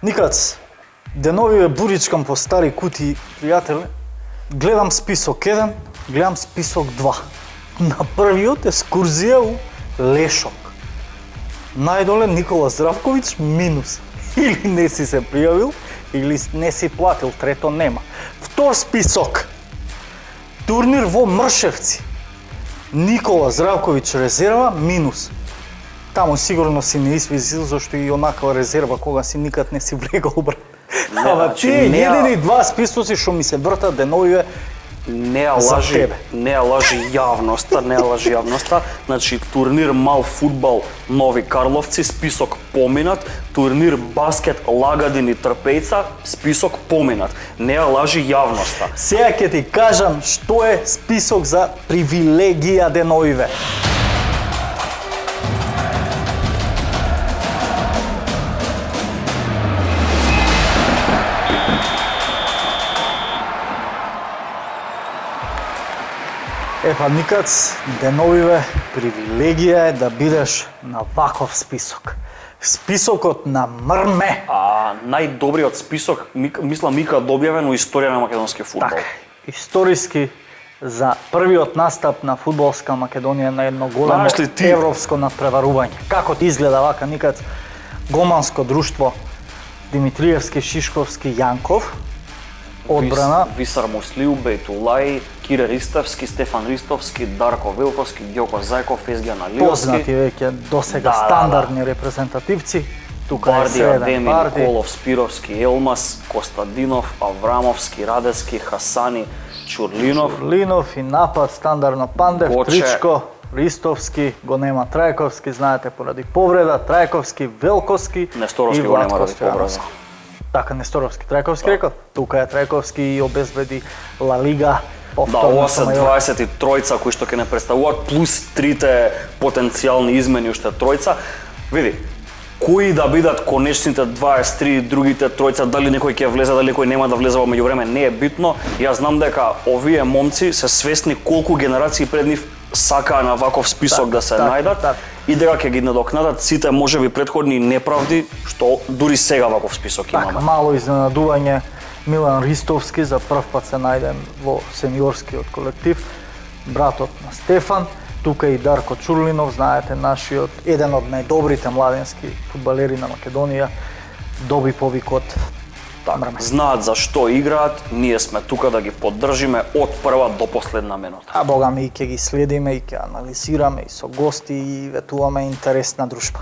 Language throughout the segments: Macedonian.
Никац, деновиве буричкам по стари кути, пријателе, гледам список 1, гледам список 2. На првиот екскурзија у Лешок. Најдоле Никола Здравковиќ минус. Или не си се пријавил, или не си платил, трето нема. Втор список. Турнир во Мршевци. Никола Здравковиќ резерва минус. Таму сигурно си не извизил, зашто и онаква резерва кога си никад не си влегол, брат. Ама тие едини два списоци што ми се вртат деновиве не лажи јавноста, значи турнир мал фудбал Нови Карловци, список поминат, турнир баскет Лагадин и Трпејца, список поминат. Не лажи јавноста. Сега ќе ти кажам што е список за привилегија деновиве. Епа, Никац, деновиве привилегија е да бидеш на ваков список. Списокот на Мрме. Најдобриот список, мислам, Мика добјавен у историја на македонски фудбал. Така, историски за првиот настап на фудбалска Македонија на едно големо европско надпреварување. Како ти изгледа вака, Никац, голманско друштво Димитриевски, Шишковски, Јанков, одбрана Висар Муслиу, Бейтулај, Кире Ристевски, Стефан Ристовски, Дарко Вилковски, Ѓоко Зајков, Езгјан Алиовски. Познати веќе досега стандардни репрезентативци. Тука Барди, е Ардеми, Барди, Николов, Спировски, Елмас, Костадинов, Аврамовски, Радески, Хасани, Чурлинов. Чурлинов и напад стандардно Пандев, Гоче. Тричко, Ристовски, го нема Трајковски, знаете поради повреда, Трајковски, Велковски Несторовски и го нема Владко ради повреда. Стојановски. Така, Несторовски, Трајковски рекол. Тука е Трајковски и обезбеди Ла Лига. Да, ова се 23 кои што ќе не представуваат, плюс трите потенцијални измени уште тројца. Види, кои да бидат конечните 23, другите тројца, дали некој ќе влезе, дали некој нема да влезе во меѓувреме, не е битно. Јас знам дека овие момци се свесни колку генерации пред нив сакаа на ваков список да се најдат и дека ќе ги надокнадат сите можеби претходни неправди што дури сега ваков список имаме. Така, мало изненадување. Милан Ристовски за прв пат се најден во сениорскиот колектив, братот на Стефан. Тука и Дарко Чурлинов, знаете, нашиот еден од најдобрите младенски фудбалери на Македонија, доби повикот Мрме. Знаат за што играат, ние сме тука да ги поддржиме од прва до последна минута. А бога ми и ќе ги следиме и ќе анализираме и со гости и ветуваме интересна дружба.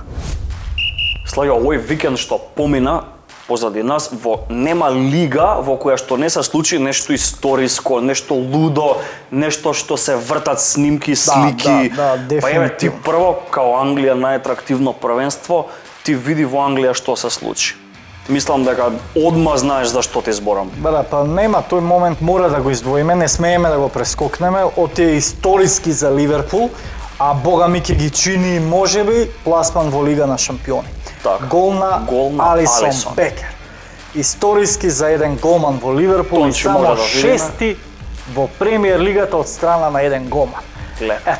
Слага, овој викенд што помина позади нас, нема лига во која што не се случи нешто историско, нешто лудо, нешто што се вртат снимки, слики. Да, Па еве ти прво, као Англија најатрактивно првенство, ти види во Англија што се случи. Мислам дека одма знаеш за што ти зборам. Бара, па нема, тој момент мора да го издвоиме, не смееме да го прескокнеме, од тие историски за Ливерпул, а бога ми ќе ги чини можеби пласман во Лига на шампиони. Так. Гол на Алисон Бекер. Историски за еден голман во Ливерпул и само шести во премиер лигата од страна на еден голман.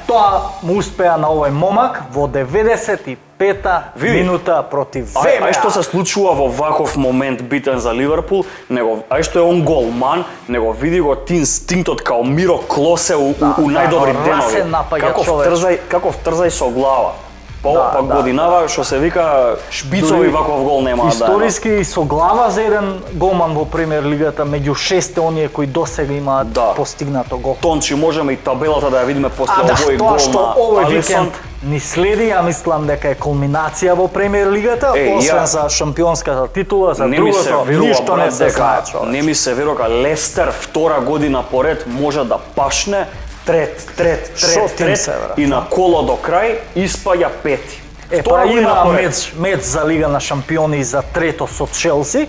Тоа му успеа на овој момак во 95-та минута против ВМА. Ај што се случува во ваков момент битен за Ливерпул, ај што е он голман, него види го ти инстинктот као Миро Клосе у најдобри денови. Каков трзај со глава. Па годинава што се вика шпицови ваков гол нема да. Историски и со глава за еден голман во премиер лигата меѓу шесте оние кои досега имаат постигнато гол. Тончи можеме и табелата да ја видиме после овој гол тоа што на овој Алисон. викенд ни следи, ја мислам дека е кулминација во премиер лигата, освен за шампионската титула, за другото ништо не се знае. Не ми се верува, Лестер втора година поред може да пашне трет и на коло до крај испаѓа пети. Па има меч за Лига на шампиони и за трето со Челси.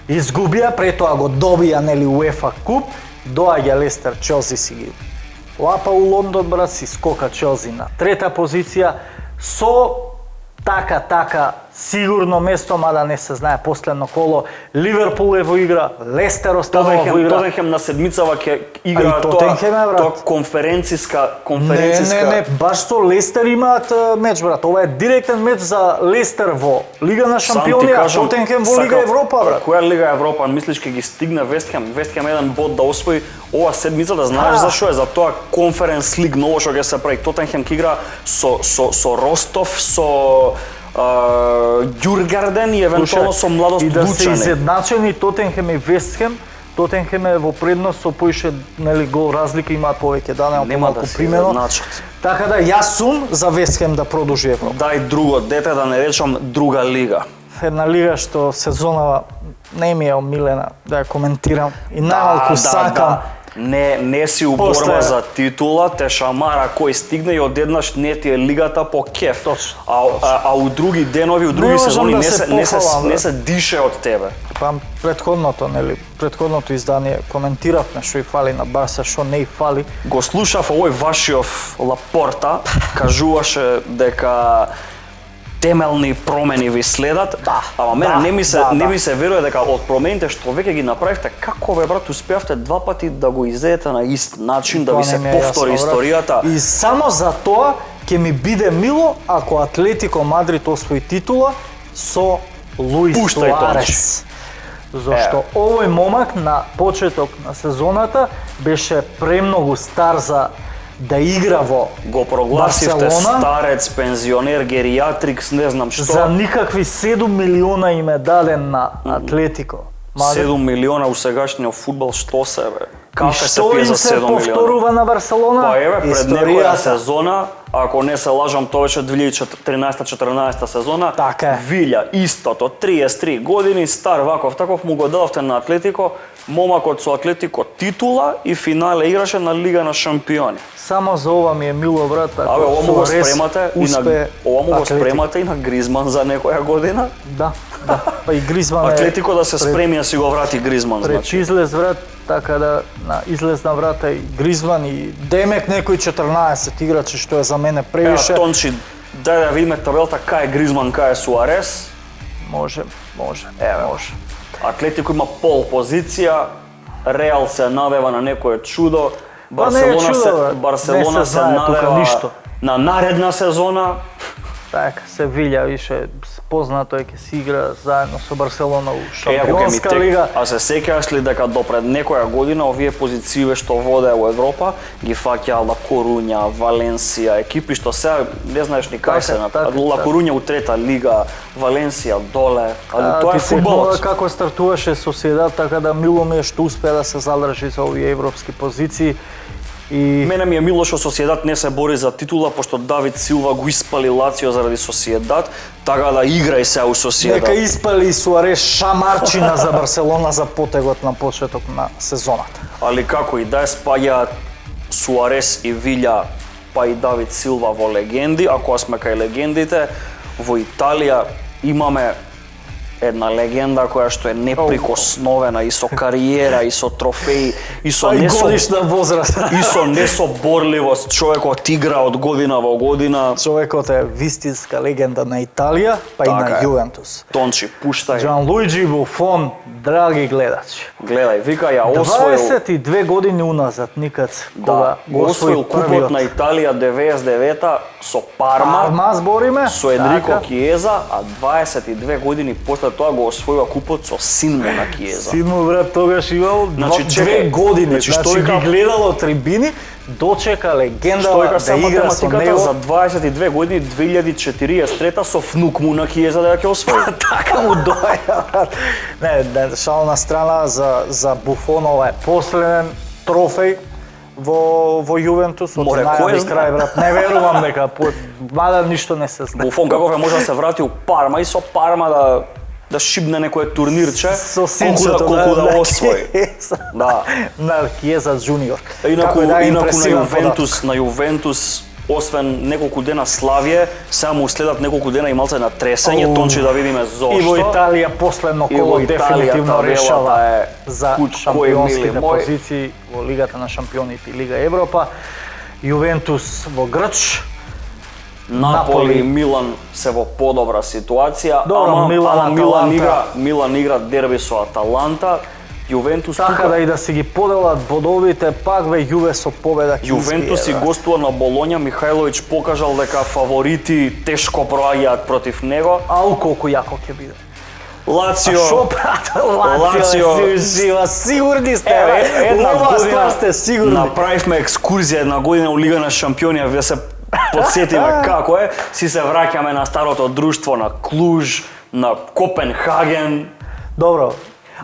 Изгубија, пред тоа го добија нели УЕФА куп, доаѓа Лестер, Челси си ги лапа у Лондон, брат, си скока Челси на трета позиција со така сигурно место, мада не се знае последно коло. Ливерпул е во игра, Лестер останува во игра. Тотенхем на седмицава ќе игра Тотенхем е, брат. тоа конференциска. Не, баш со Лестер имаат меч, брат. Ова е директен меч за Лестер во Лига на шампионија, Тотенхем во Лига Европа, брат. Која Лига Европа, мислиш ќе ги стигне Вестхем? Вестхем еден бод да освои ова седмица, да знаеш зашо е, за тоа конференц лиг ново што ќе се прави. Тотенхем ќе игра со Ростов, со Ѓургарден и евентуално со Младост Лучане. И да се Лучане. изедначени Тотенхем и Вестхем, Тотенхем е во предност со поише гол разлика, имаат повеќе дана, Нема малку да се примено. изедначат. Така да јас сум за Вестхем да продолжи Европа. Дај друго дете, да не речам друга лига. Една лига што сезонава не ми е омилена да ја коментирам и најмалку сакам. Не си у борба за титула, те шамара кој стигне и одеднаш не ти е лигата по кеф. Точно. А у други денови, у други сезони да не се дише од тебе. Па предходното издание коментиравме што и фали на Барса, што не и фали. Го слушав овој вашиов Лапорта, кажуваше дека темелни промени ви следат, ама мене не ми се верува дека од промените што веќе ги направивте, како бе брат успеавте два пати да го изедете на ист начин, да ви се повтори историјата. И само за тоа ќе ми биде мило ако Атлетико Мадрид освои титула со Луис Суарес. Зашто овој момак на почеток на сезоната беше премногу стар за да игра во го прогласивте Барселона, старец, пензионер, гериатрикс, не знам што. За никакви 7 милиона им е даден на Атлетико. 7 милиона у сегашниот фудбал, што се бе? Кафе се што пие им за се 7 милиона. повторува на Барселона? Па еве, пред некоја сезона, ако не се лажам, тоа беше 2013-14 сезона, така е. Вилја, истото, 33 години, стар ваков таков, му го дадовте на Атлетико, момакот со Атлетико титула и финале играше на Лига на шампиони. Само за ова ми е мило, брат, ако ова му го спремате Атлетико. и на Гризман за некоја година. Да. Па и Гризман Атлетико да се спреми да си го врати Гризман, значи. Излез врат, така да на излезна врата и Гризман и демек некои 14 играчи што е за мене превише. Ева Тончи, дај да видиме табелата кај е Гризман, кај е Суарес. Може. Атлетико има пол позиција, Реал се надева на некое чудо, Барселона се надева на наредна сезона. Така, Севиља више познато е ќе си игра заедно со Барселона у Шампионска лига. А се сеќаваш ли дека допред некоја година овие позиции што воде во Европа ги фаќаа Ла Коруња, Валенсија, екипи што сега не знаеш ни кај се. Ла Коруња у трета лига, Валенсија доле, али тоа е фудбалот. Како стартуваше Соседат, така да мило ми е што успеа да се задржи за овие европски позиции. И мене ми е мило што Соседат не се бори за титула, пошто Давид Силва го испали Лацио заради Соседат, така да играј се у Соседат. Нека испали Суарес шамарчина за Барселона за потегот на почеток на сезоната. Али како и да е, спаѓаат Суарес и Вилја, па и Давид Силва во легенди, ако сме кај легендите, во Италија имаме една легенда која што е неприкосновена и со кариера и со трофеи и со годишна возраст и со несоборливост. Човекот игра од година во година. Човекот е вистинска легенда на Италија, па и на Јувентус. Тончи, пуштај. Джанлуиджи Буфон, драги гледачи. Гледај, вика ја освоил 22 години уназад никад кога го освоил купот на Италија 99-та со Парма збориме, со Енрико Киеза, а 22 години после тоа го освојува купот со син му на Киеза. Син му, брат, тогаш имал 2 години, значи ги гледало трибини, дочека легенда да игра со него. За 22 години 2043 со внук му на Киеза да ја ќе освои. Така му доаѓа. Не, шал на страна за Буфон, ова е последен трофеј во Јувентус од најави крај, брат. Не верувам дека мада ништо не се знае. Буфон каков може да се врати у Парма и со Парма да шибне некое турнирче, колку да освои. Да. На Киеза Джуниор. Инаку на Јувентус, освен неколку дена славје, сега му следат неколку дена и малце на тресење, Тончи да видиме зошто. И во Италија последно коло дефинитивно решава за шампионските позиции во Лигата на шампионите и Лига Европа. Јувентус во Грч. Наполи и Милан се во подобра ситуација, Добро, Милан игра дерби со Аталанта, Јувентус Така да и да си ги поделат бодовите, пак ве Јуве со победа ќе Јувентус си гостува на Болоња, Михајловиќ покажал дека фаворити тешко проаѓаат против него. Ау, колку јако ќе биде. Лацио, Шо брат, Лацио си ужива, сигурни сте, една ова ствар година сте сигурни. направивме екскурзија една година у Лига на шампиони, да се подсетиме како е, си се враќаме на старото друштво, на Клуж, на Копенхаген. Добро.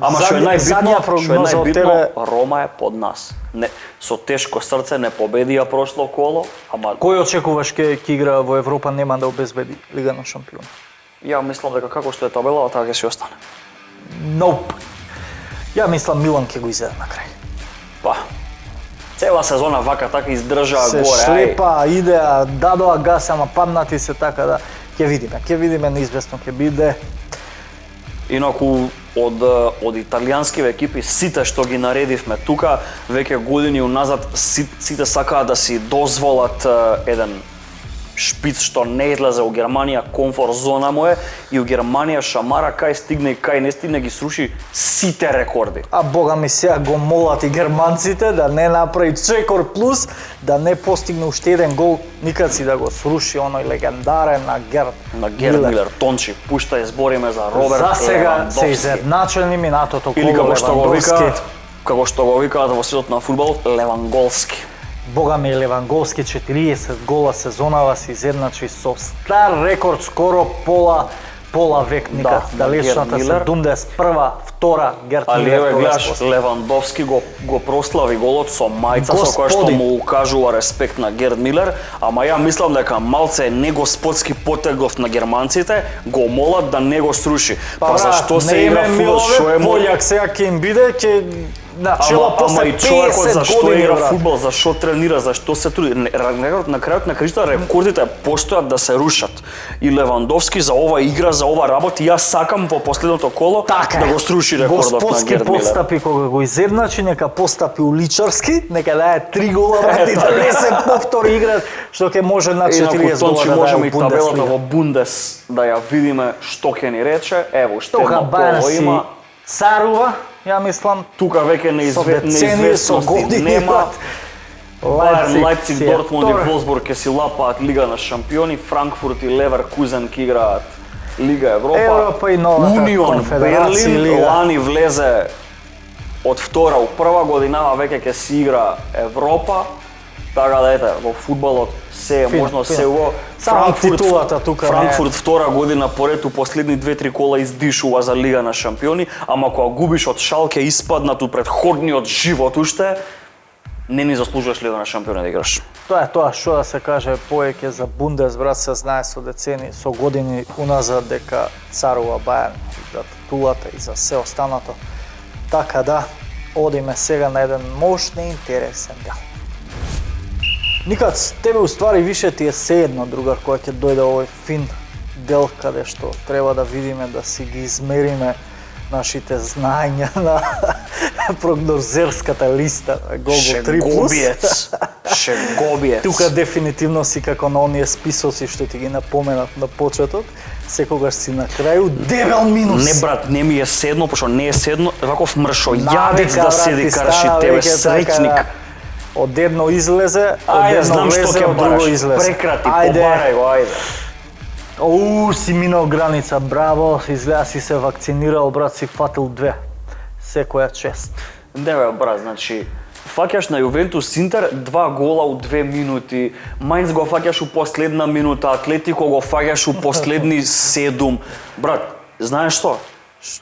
Ама што е најбитно, прогноза од тебе, Рома е под нас. Не, со тешко срце не победија прошло коло, ама кој очекуваш ќе игра во Европа нема да обезбеди Лига на шампиони? ја мислам дека како што е табелава, така ќе си остане. Nope. Ја мислам Милан ќе го изеде на крај. Па, цела сезона вака така издржаа Се горе, шлепа, идеа, дадоа газ, ама паднати се така да ќе видиме, неизвестно ќе биде. Инаку од италијанскиве екипи, сите што ги наредивме тука, веќе години уназад сите сакаат да си дозволат еден шпиц што не излезе у Германија, комфорт зона му е, и у Германија шамара кај стигне и кај не стигне ги сруши сите рекорди. А бога ми сега го молат и германците да не направи чекор плюс, да не постигне уште еден гол, никад си да го сруши оној легендарен на Герд Милер. Тончи, пушта избориме за Роберт За сега Левандовски. се изедначени минатото коло Или Левандовски. како што го викаат во светот на фудбалот, Леванголски. Бога ми Леванговски 40 гола сезонава се изедначи со стар рекорд скоро пола век никад. Да, Далечната Герд Милер. 71, втора Герд Али Милер. еве тогаш гледаш, после. Левандовски го прослави голот со мајца со која што Господи. му укажува респект на Герд Милер, ама ја мислам дека малце негосподски потеглов на германците го молат да не го сруши. Па зашто се игра фудбал, што е Пољак сега ќе им биде, ќе начела Ама после и човекот 50 зашто години, игра брат. фудбал, зашто тренира, зашто се труди. На крајот на кришта рекордите постојат да се рушат. И Левандовски за ова игра, за ова работи, јас сакам во последното коло да го сруши рекордот на Господски Герд Милер. постапи кога го изедначи, нека постапи уличарски, нека даде 3 гола брат, и да не се повтори игра што ќе може на 40 Инаку, гола Тончи, да даде можеме у и табелата Бундеслига. во Бундес да ја видиме што ќе ни рече. Ево, уште Тока едно Бајерн коло си има. царува, ја мислам, Тука веќе со децении, со неизвестности години нема. брат. Бајерн, Лајпциг, си е Дортмунд и втор. Волсбург ќе си лапаат Лига на шампиони, Франкфурт и Леверкузен ќе играат Лига Европа. Европа и новата Унион конфедерација Берлин лига. лани влезе од втора у прва годинава, веќе ќе си игра Европа. Така да ете, во фудбалот се е Фин, можно, фин. се во Само титулата тука не е. Франкфурт втора година поред у последни 2-3 кола издишува за Лига на шампиони, ама кога губиш од Шалке испаднат у претходниот живот уште, не ни заслужуваш Лига на шампиони да играш. Тоа е тоа, што да се каже, повеќе за Бундес, брат, се знае со децени, со години уназад дека царува Бајерн и за титулата и за се останато. Така да, одиме сега на еден мощен и интересен дел. Никад тебе уствари више ти е sejedno, другар, која ќе дојде овој фин дел каде што треба да видиме, да си ги измериме нашите знаења на прогнозерската листа на Google 3+. Шегобиец. Шегобиец. Тука дефинитивно си како на оние списоци што ти ги напоменат на почеток, секогаш си на крају дебел минус. Не брат, не ми е седно, пошто не е седно, ваков мршојадец Навика, да брат, седи ти караши стана тебе, веќе среќник. така, од едно излезе, од Ајде, едно знам што влезе, ќе од друго бараш. излезе. Прекрати, Ајде. побарај го, ајде. Си минал граница, браво, изгледа си се вакцинирал, брат, си фатил 2. Секоја чест. Не бе, брат, значи, фаќаш на Јувентус Интер 2 гола у 2 минути, Мајнц го фаќаш у последна минута, Атлетико го фаќаш у последни 7. Брат, знаеш што?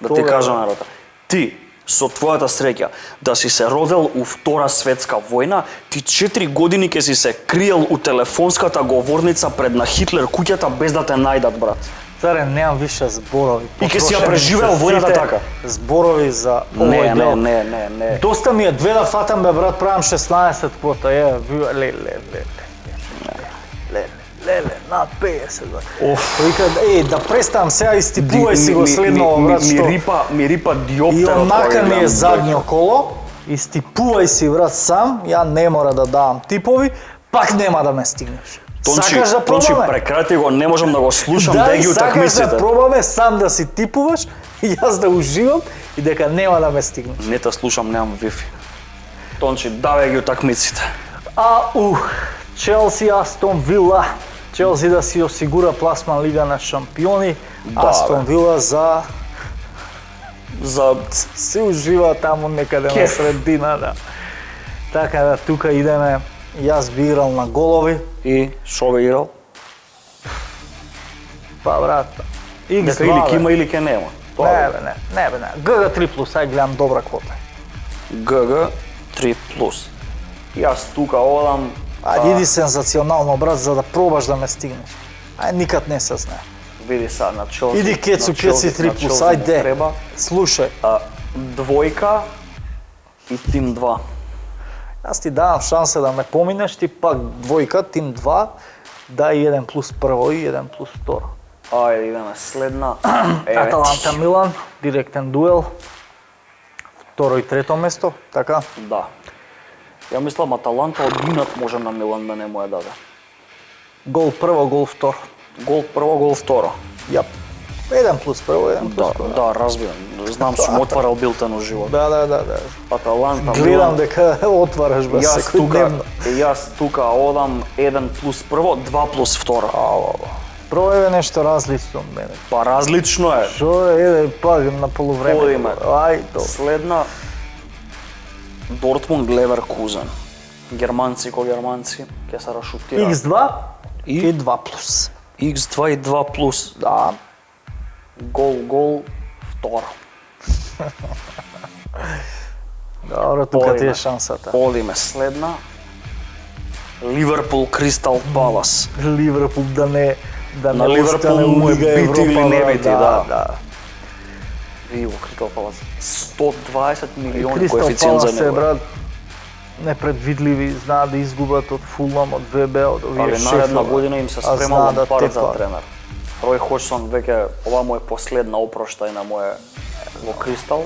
Да ти бе, кажам брат? народа. Ти, со твојата среќа, да си се родел у Втора светска војна, ти 4 години ќе си се криел у телефонската говорница пред на Хитлер куќата без да те најдат, брат. Царе, немам више зборови. И ќе си ја Потрошени преживеал се војната сите така. Зборови за Не, овој дел. не. Доста ми е две да фатам, бе, брат, правам 16 пота, ле, на 50, брат. Вика, да преставам сега, изтипувај си го следново, брат, што... Ми рипа диоптерот. И однака ми кој е знам, задњо коло, изтипувај си, брат, сам, ја не мора да давам типови, пак нема да ме стигнеш. Сакаш да Тончи, пробаме? прекрати го, не можам да го слушам, дај ги сакаш утакмиците. да пробаме, сам да си типуваш и јас да уживам и дека нема да ме стигнеш. Не те слушам, немам Wi-Fi. Тончи, давај ги утакмиците. Челси, Астон Вила. Челси да си осигура пласман Лига на шампиони. Да, Астон бе. Вила за За се ужива таму некаде на Кеф. средина, да. Така да тука идеме. Јас би играл на голови. и шо бе играл? Па брат. Дека X2 или ќе бе. има или ќе нема. Не бе, не бе, не. ГГ 3+, ај гледам добра квота. ГГ 3+. Јас тука одам. Ајде иди сензационално брат за да пробаш да ме стигнеш. Ај никад не се знае. Види сега на Челси. Иди Кецу, на Челси- Кеци на 3+, Челси му ајде. Треба Слушај, двојка и тим 2. јас ти давам шанса да ме поминеш, ти пак двојка, тим 2, дај 1+ прво и 1+ второ. Ајде идеме следна. Аталанта Милан, директен дуел. Второ и трето место, така? Да. Ја мислам Аталанта одинат може на Милан да не му ја даде. Гол прво, гол второ. Гол прво, гол второ. Јап. 1+ прво, 1+ Да, второ. да, разбирам. Знам сум отварал билтен у живот. Да. Аталанта Гледам Милан. дека отвараш бе секојдневно. Јас тука одам 1+ прво, 2+ второ. Прво е нешто различно од мене. Па различно е. Шо е, пак на полувреме. Одиме. Ај, добро. Следна Дортмунд Леверкузен. Германци ко германци ќе се расшутира. X2 И? и 2+. X2 и 2+. Да. Гол второ. Добро, тука ти Одиме. е шансата. Одиме следна. Ливерпул Кристал Палас. Ливерпул да не На остане Ливерпул у му е Лига бити или Европа, не брат, бити, да. да. Види го Кристал Палас. 120 милиони Кристал коефициент за Палас е, него. брат, непредвидливи, знаат да изгубат од Фулам, од ВБ, од овие Али шефови. наредна година им се А спрема знаат да Лампард за тепаат. тренер. Рој Ходжсон веќе ова му е последна опроштајна му е во Кристал.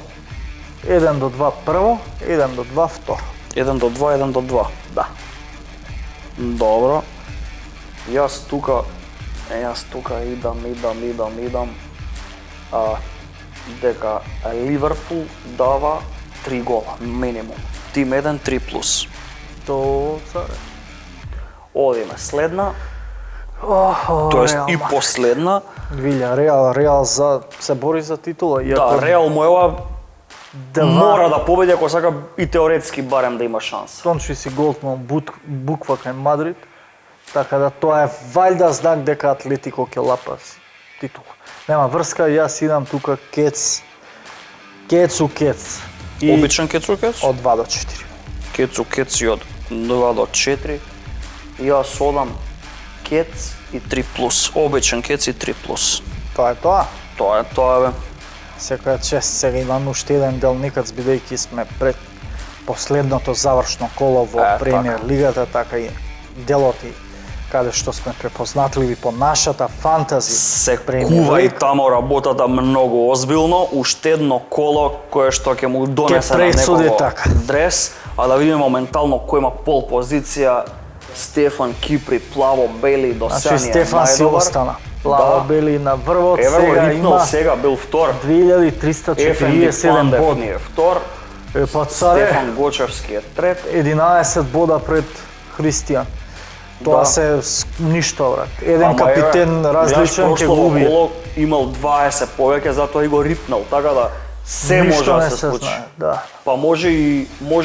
1-2 прво, 1-2 второ. 1-2, 1-2. Да. Добро. Јас тука идам. Дека Ливерпул дава 3 гола минимум. Тим 1 3+. То царе. Одиме следна, Охо, тоест Реал и Мадрид. последна. Вилја, Реал се бори за титула. Да, Реал му е ова Два. мора да победи ако сака и теоретски барем да има шанс. Тончи си голтнал буква кај Мадрид, така да тоа е вајда знак дека Атлетико ќе лапа титула. Нема врска, јас идам тука Кец. И Обичен кецу од 2 до 4. Кецу од 2 до 4. Јас одам кец и 3+. Обичен кец и 3+. Тоа е тоа. Тоа бе. Секоја чест, сега имам уште еден дел никац, бидејќи сме пред последното завршно коло во Премиер Лигата, така и делот и каде што сме препознатливи по нашата фантази. Се Премиер кува и Лиг. тамо работата многу озбилно, уште едно коло кое што ќе му донесе на пресуди некого така. дрес, а да видиме моментално кој има пол позиција. Стефан Кипри, Плаво Бели до Значи сега Стефан си остана. Плаво Бели на врвот, Еве го сега рипнал, има сега бил втор. Ефенди 2347 Пандев бод. ни е втор. Е, па царе, Стефан Гочевски е трет. 11 бода пред Христијан. Тоа Да. се ништо, брат. Еден капитен различен ќе го убие. Коло имал 20 повеќе, затоа и го рипнал, така да се Ништо може не да се случи. знае, да. Па може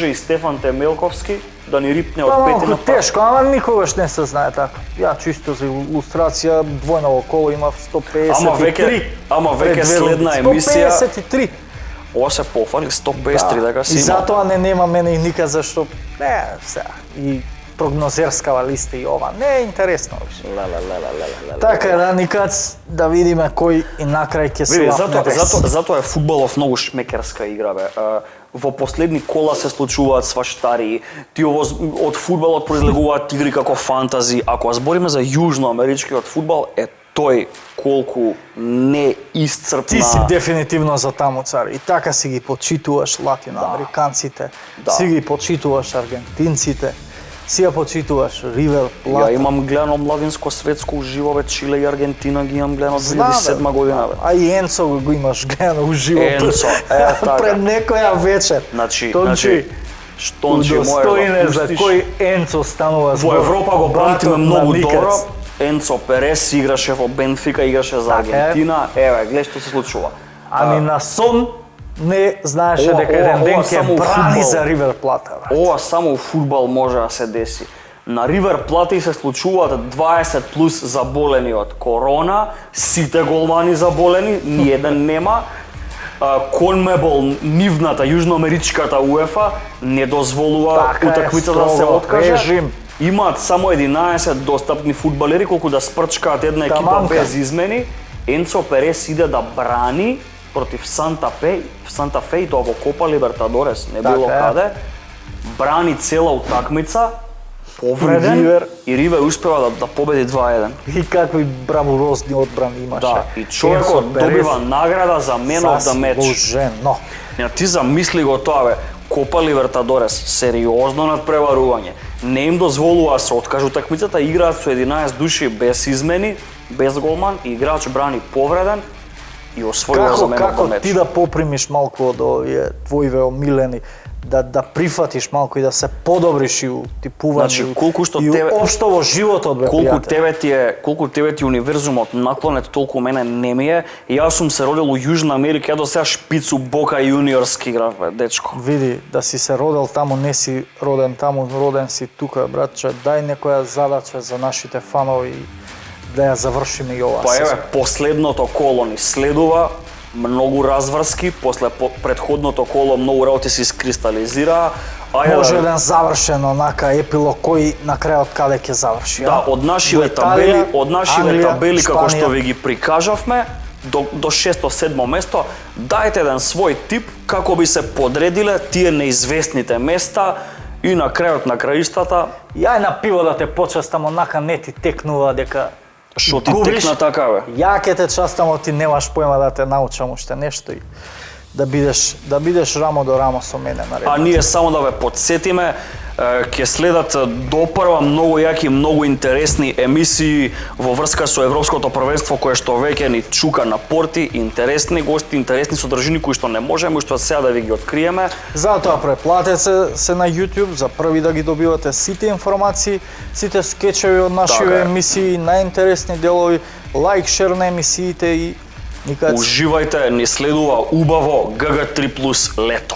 и Стефан Темелковски да ни рипне од Па пети малку на тешко, ама никогаш не се знае така. Ја чисто за илустрација, двојново коло има 153. Ама веќе пред следна Верон. емисија, 153. ова се пофали 153 дека си И има. затоа не нема мене и никад зашто не сега и прогнозерскава листа и ова. Не е интересно више. Така да никад да видиме кој и накрај ќе се Види, лапне без. затоа е фудбалов многу шмекерска игра бе. Во последни кола се случуваат сваштари. Ти од фудбалот произлегуваат игри како фантази. Ако збориме за јужноамеричкиот фудбал, е тој колку неисцрпна. Ти си дефинитивно за таму цар. И така си ги почитуваш латиноамериканците, Да. си ги почитуваш аргентинците. Си ја почитуваш Ривер Плата. Ја имам гледано младинско светско уживо, бе, Чиле и Аргентина ги имам гледано 2007 година, бе. А и Енцо го имаш гледано уживо. Енцо, така. Пред некоја вечер. Значи, Штончи можеш удостоине да за пуштиш. кој Енцо станува Во збор. Европа го памтиме Братот многу на Никец. добро. Енцо Перес играше во Бенфика, играше за Така е. Аргентина. Еве, гледа што се случува. Ами на сон не знаеше Ова- дека ова- еден ден ова ќе само брани фудбал. за Ривер Плата. брат. Ова само у фудбал може да се деси. На Ривер Плати се случуваат 20 плюс заболени од корона, сите голмани заболени, ниеден нема. Конмебол, нивната јужноамеричката УЕФА не дозволува Така е, утакмицата да се строго, откаже. режим. Имаат само 11 достапни фудбалери колку да спрчкаат една екипа Таманка. без измени. Енцо Перес иде да брани против Санта Фе и тоа во Копа Либертадорес, не било Така е. каде. Брани цела утакмица, повреден Ривер. и Ривер успева да победи 2-1. И какви бравурозни одбрани имаше. Да, и човекот Енцо Перес, добива награда за Man of the Match. заслужено. Ти замисли го тоа, бе. Копа Либертадорес, сериозно надпреварување. Не им дозволува да се откажу утакмицата, играат со 11 души без измени, без голман, и играч брани повреден и освојува за Man of Како the Match. ти да попримиш малку од овие твоиве омилени, да прифатиш малку и да се подобриш и у типување Значи, колку што и тебе- општо во животот, бе, Колку пријател. тебе ти универзумот наклонет, толку мене не ми е. И јас сум се родил у Јужна Америка, ја до сега шпицу Бока јуниорски играв, бе, дечко. Види, да си се родел таму, не си роден таму, роден си тука, братче. Дај некоја задача за нашите фанови да ја завршиме и ова Па сезон. еве, последното коло ни следува, многу разврски, после претходното коло многу работи се искристализираа. Може еден завршен онака епилог кој на крајот каде ќе заврши. Да, а? од нашиве Во Италија, табели, Англија, како што Шпанија. ви ги прикажавме, до 6-7 место, дајте еден свој тип како би се подредиле тие неизвестните места и на крајот на краиштата, Јај на пиво да те почестам, онака не ти текнува дека што ти губиш. текна така, бе. Ја ќе те частам, ти немаш појма да те научам уште нешто и да бидеш рамо до рамо со мене на ред. А ние само да ве подсетиме, ќе следат допрва многу јаки, многу интересни емисии во врска со Европското првенство кое што веќе ни чука на порти, интересни гости, интересни содржини кои што не можеме уште сега да ви ги откриеме. Затоа препlatете се на YouTube за први да ги добивате сите информации, сите скечеви од нашиве Така е. емисии, најинтересни делови, лайк, шер на емисиите и никад Уживајте, ни следува убаво GG3+ лето.